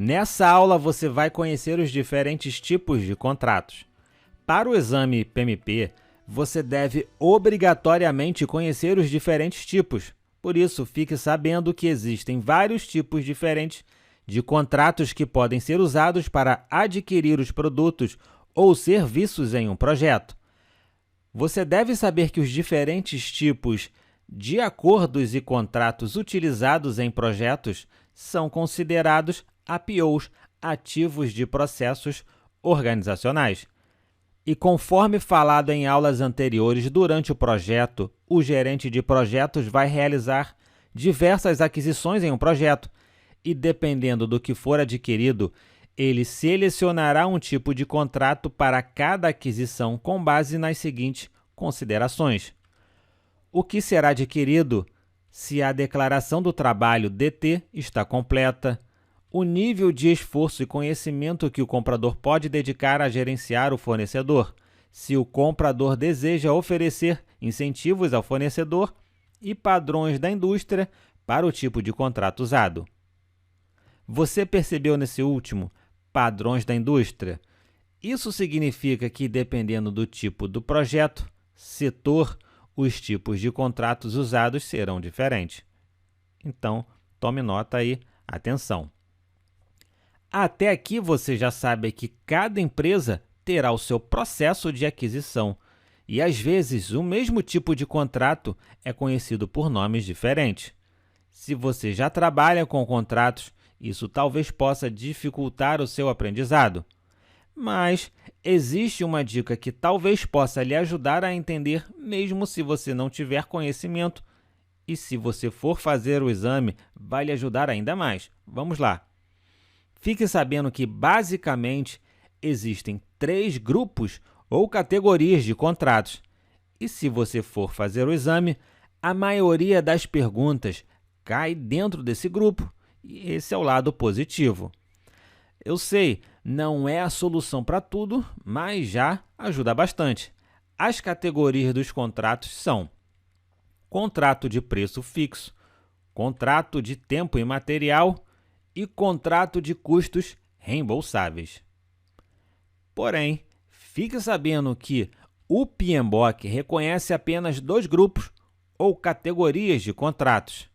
Nessa aula você vai conhecer os diferentes tipos de contratos. Para o exame PMP, você deve obrigatoriamente conhecer os diferentes tipos. Por isso, fique sabendo que existem vários tipos diferentes de contratos que podem ser usados para adquirir os produtos ou serviços em um projeto. Você deve saber que os diferentes tipos de acordos e contratos utilizados em projetos são considerados APOs, ativos de processos organizacionais. E conforme falado em aulas anteriores, durante o projeto, o gerente de projetos vai realizar diversas aquisições em um projeto e, dependendo do que for adquirido, ele selecionará um tipo de contrato para cada aquisição com base nas seguintes considerações: o que será adquirido, se a declaração do trabalho DT está completa, o nível de esforço e conhecimento que o comprador pode dedicar a gerenciar o fornecedor, se o comprador deseja oferecer incentivos ao fornecedor e padrões da indústria para o tipo de contrato usado. Você percebeu nesse último padrões da indústria? Isso significa que, dependendo do tipo do projeto, setor, os tipos de contratos usados serão diferentes. Então, tome nota aí, atenção. Até aqui você já sabe que cada empresa terá o seu processo de aquisição e, às vezes, o mesmo tipo de contrato é conhecido por nomes diferentes. Se você já trabalha com contratos, isso talvez possa dificultar o seu aprendizado. Mas existe uma dica que talvez possa lhe ajudar a entender, mesmo se você não tiver conhecimento. E se você for fazer o exame, vai lhe ajudar ainda mais. Vamos lá. Fique sabendo que, basicamente, existem 3 grupos ou categorias de contratos. E se você for fazer o exame, a maioria das perguntas cai dentro desse grupo. E esse é o lado positivo. Eu sei, não é a solução para tudo, mas já ajuda bastante. As categorias dos contratos são: contrato de preço fixo, contrato de tempo e material e contrato de custos reembolsáveis. Porém, fique sabendo que o PMBOK reconhece apenas 2 grupos ou categorias de contratos,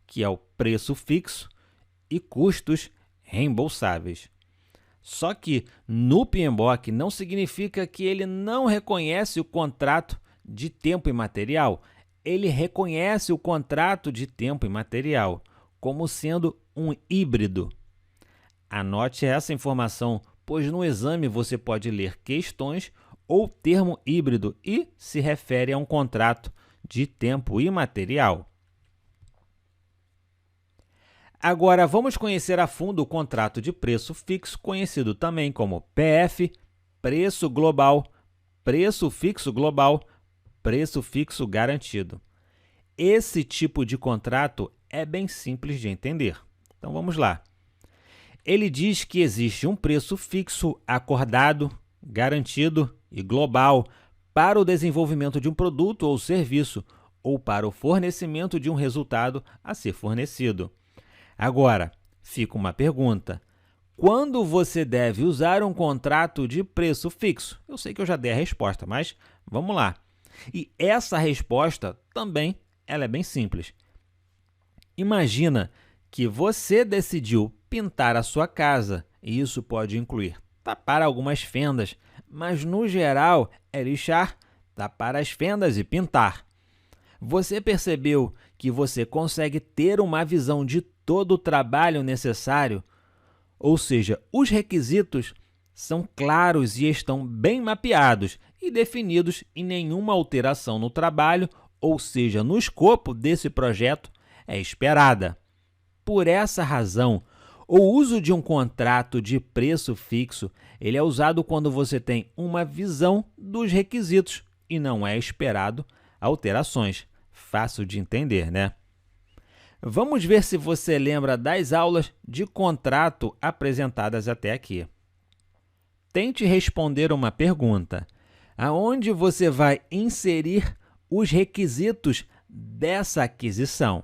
que é o preço fixo e custos reembolsáveis. Só que no PMBOK não significa que ele não reconhece o contrato de tempo e material. Ele reconhece o contrato de tempo e material como sendo um híbrido. Anote essa informação, pois no exame você pode ler questões ou termo híbrido e se refere a um contrato de tempo e material. Agora, vamos conhecer a fundo o contrato de preço fixo, conhecido também como PF, preço global, preço fixo global, preço fixo garantido. Esse tipo de contrato é bem simples de entender. Então, vamos lá. Ele diz que existe um preço fixo acordado, garantido e global para o desenvolvimento de um produto ou serviço ou para o fornecimento de um resultado a ser fornecido. Agora, fica uma pergunta: quando você deve usar um contrato de preço fixo? Eu sei que eu já dei a resposta, mas vamos lá. E essa resposta também ela é bem simples. Imagina que você decidiu pintar a sua casa, e isso pode incluir tapar algumas fendas, mas no geral é lixar, tapar as fendas e pintar. Você percebeu que você consegue ter uma visão de todo o trabalho necessário? Ou seja, os requisitos são claros e estão bem mapeados e definidos e nenhuma alteração no trabalho, ou seja, no escopo desse projeto, é esperada. Por essa razão, o uso de um contrato de preço fixo ele é usado quando você tem uma visão dos requisitos e não é esperado alterações. Fácil de entender, né? Vamos ver se você lembra das aulas de contrato apresentadas até aqui. Tente responder uma pergunta: aonde você vai inserir os requisitos dessa aquisição?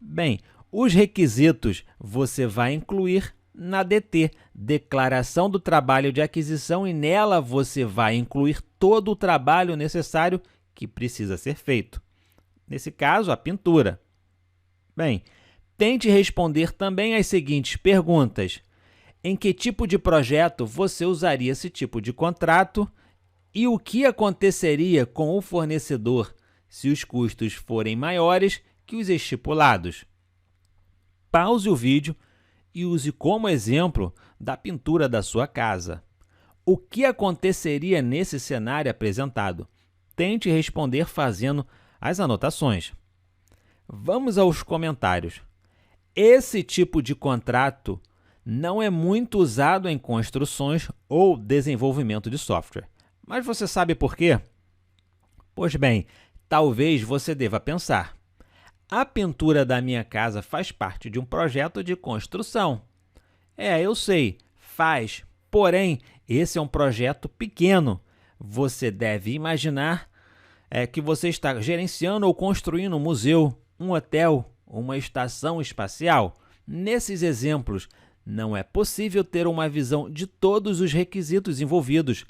Bem, os requisitos você vai incluir na DT, Declaração do Trabalho de Aquisição, e nela você vai incluir todo o trabalho necessário que precisa ser feito. Nesse caso, a pintura. Bem, tente responder também as seguintes perguntas: em que tipo de projeto você usaria esse tipo de contrato? E o que aconteceria com o fornecedor se os custos forem maiores que os estipulados? Pause o vídeo e use como exemplo da pintura da sua casa. O que aconteceria nesse cenário apresentado? Tente responder fazendo as anotações. Vamos aos comentários. Esse tipo de contrato não é muito usado em construções ou desenvolvimento de software. Mas você sabe por quê? Pois bem, talvez você deva pensar: a pintura da minha casa faz parte de um projeto de construção. Eu sei, faz. Porém, esse é um projeto pequeno. Você deve imaginar que você está gerenciando ou construindo um museu, um hotel, uma estação espacial. Nesses exemplos, não é possível ter uma visão de todos os requisitos envolvidos.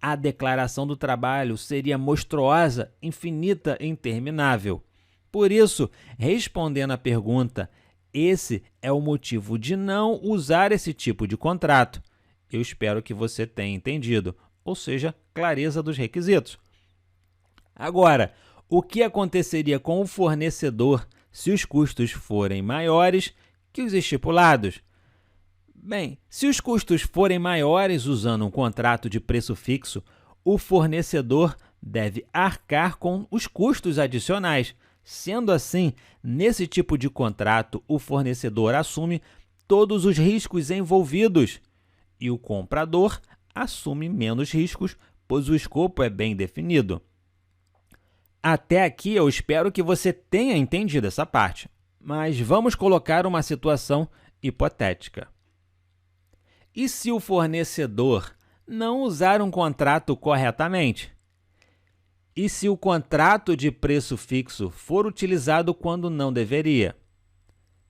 A declaração do trabalho seria monstruosa, infinita e interminável. Por isso, respondendo à pergunta, esse é o motivo de não usar esse tipo de contrato. Eu espero que você tenha entendido, ou seja, clareza dos requisitos. Agora, o que aconteceria com o fornecedor se os custos forem maiores que os estipulados? Bem, se os custos forem maiores usando um contrato de preço fixo, o fornecedor deve arcar com os custos adicionais. Sendo assim, nesse tipo de contrato, o fornecedor assume todos os riscos envolvidos e o comprador assume menos riscos, pois o escopo é bem definido. Até aqui eu espero que você tenha entendido essa parte, mas vamos colocar uma situação hipotética. E se o fornecedor não usar um contrato corretamente? E se o contrato de preço fixo for utilizado quando não deveria?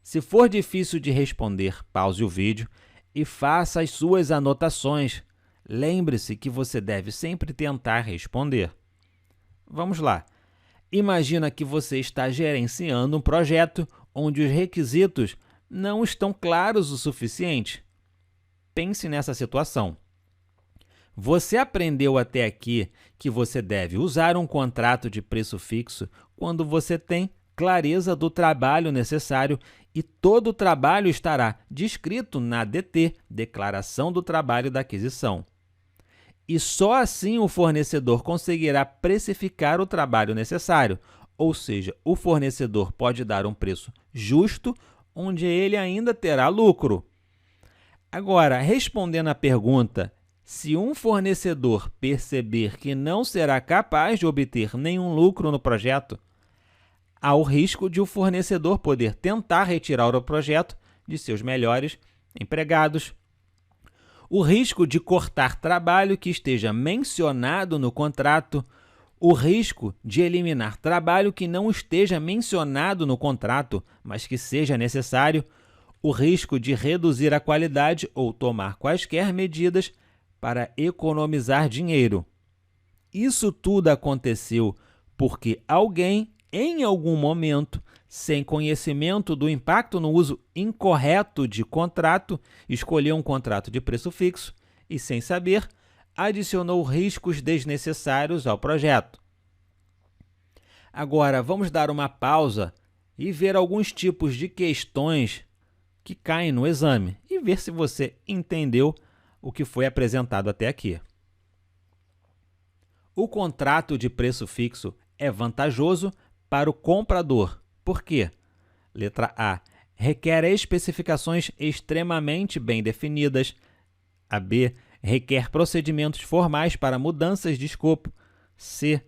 Se for difícil de responder, pause o vídeo e faça as suas anotações. Lembre-se que você deve sempre tentar responder. Vamos lá. Imagina que você está gerenciando um projeto onde os requisitos não estão claros o suficiente. Pense nessa situação. Você aprendeu até aqui que você deve usar um contrato de preço fixo quando você tem clareza do trabalho necessário e todo o trabalho estará descrito na DT, Declaração do Trabalho da Aquisição. E só assim o fornecedor conseguirá precificar o trabalho necessário, ou seja, o fornecedor pode dar um preço justo, onde ele ainda terá lucro. Agora, respondendo à pergunta, se um fornecedor perceber que não será capaz de obter nenhum lucro no projeto, há o risco de o fornecedor poder tentar retirar o projeto de seus melhores empregados. O risco de cortar trabalho que esteja mencionado no contrato, o risco de eliminar trabalho que não esteja mencionado no contrato, mas que seja necessário, o risco de reduzir a qualidade ou tomar quaisquer medidas para economizar dinheiro. Isso tudo aconteceu porque alguém, em algum momento, sem conhecimento do impacto no uso incorreto de contrato, escolheu um contrato de preço fixo e, sem saber, adicionou riscos desnecessários ao projeto. Agora, vamos dar uma pausa e ver alguns tipos de questões que caem no exame e ver se você entendeu o que foi apresentado até aqui. O contrato de preço fixo é vantajoso para o comprador. Por quê? Letra A. Requer especificações extremamente bem definidas. A B. Requer procedimentos formais para mudanças de escopo. C.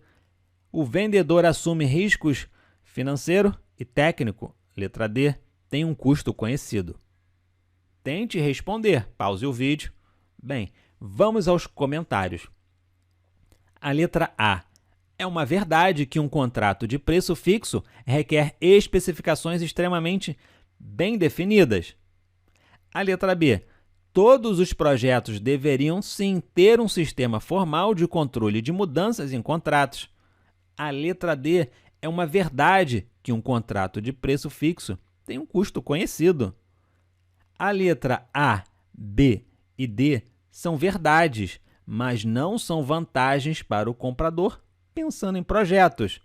O vendedor assume riscos financeiro e técnico. Letra D. Tem um custo conhecido. Tente responder. Pause o vídeo. Bem, vamos aos comentários. A letra A. É uma verdade que um contrato de preço fixo requer especificações extremamente bem definidas. A letra B. Todos os projetos deveriam sim ter um sistema formal de controle de mudanças em contratos. A letra D é uma verdade que um contrato de preço fixo tem um custo conhecido. A letra A, B e D são verdades, mas não são vantagens para o comprador pensando em projetos.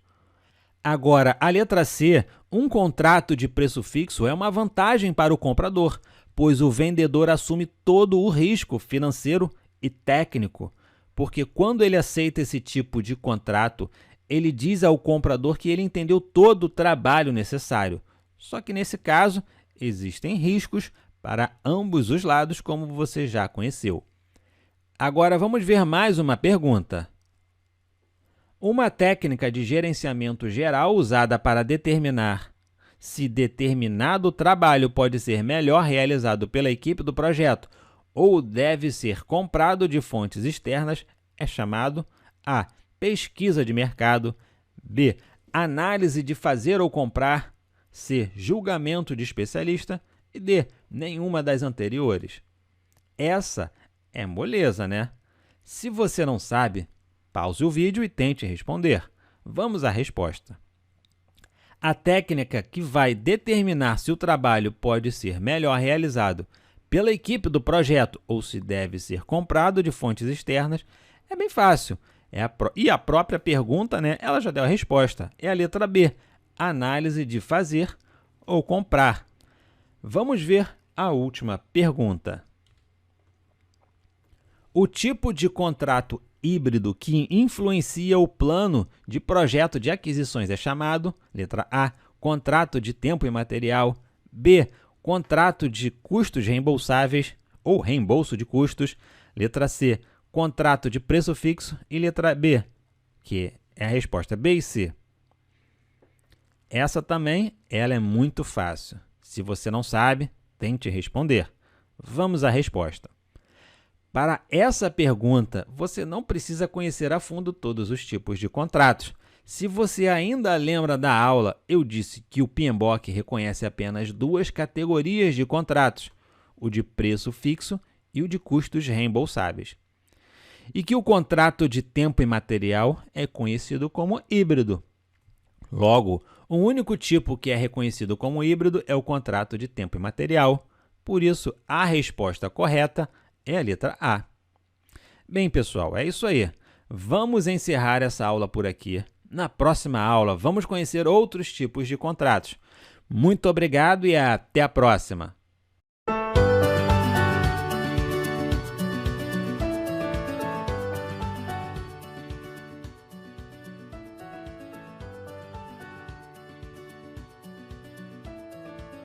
Agora, a letra C, um contrato de preço fixo é uma vantagem para o comprador, pois o vendedor assume todo o risco financeiro e técnico, porque quando ele aceita esse tipo de contrato, ele diz ao comprador que ele entendeu todo o trabalho necessário. Só que nesse caso, existem riscos para ambos os lados, como você já conheceu. Agora vamos ver mais uma pergunta. Uma técnica de gerenciamento geral usada para determinar se determinado trabalho pode ser melhor realizado pela equipe do projeto ou deve ser comprado de fontes externas é chamado A. Pesquisa de mercado, B. Análise de fazer ou comprar, C. Julgamento de especialista e D. Nenhuma das anteriores. Essa é moleza, né? Se você não sabe, pause o vídeo e tente responder. Vamos à resposta. A técnica que vai determinar se o trabalho pode ser melhor realizado pela equipe do projeto ou se deve ser comprado de fontes externas é bem fácil. E a própria pergunta, né, ela já deu a resposta. É a letra B, análise de fazer ou comprar. Vamos ver a última pergunta. O tipo de contrato híbrido que influencia o plano de projeto de aquisições é chamado, letra A, contrato de tempo e material, B, contrato de custos reembolsáveis ou reembolso de custos, letra C, contrato de preço fixo e letra B, que é a resposta B e C. Essa também ela é muito fácil. Se você não sabe, tente responder. Vamos à resposta. Para essa pergunta, você não precisa conhecer a fundo todos os tipos de contratos. Se você ainda lembra da aula, eu disse que o PMBOK reconhece apenas duas categorias de contratos, o de preço fixo e o de custos reembolsáveis. E que o contrato de tempo e material é conhecido como híbrido. Logo, o único tipo que é reconhecido como híbrido é o contrato de tempo e material. Por isso, a resposta correta é a letra A. Bem, pessoal, é isso aí. Vamos encerrar essa aula por aqui. Na próxima aula, vamos conhecer outros tipos de contratos. Muito obrigado e até a próxima!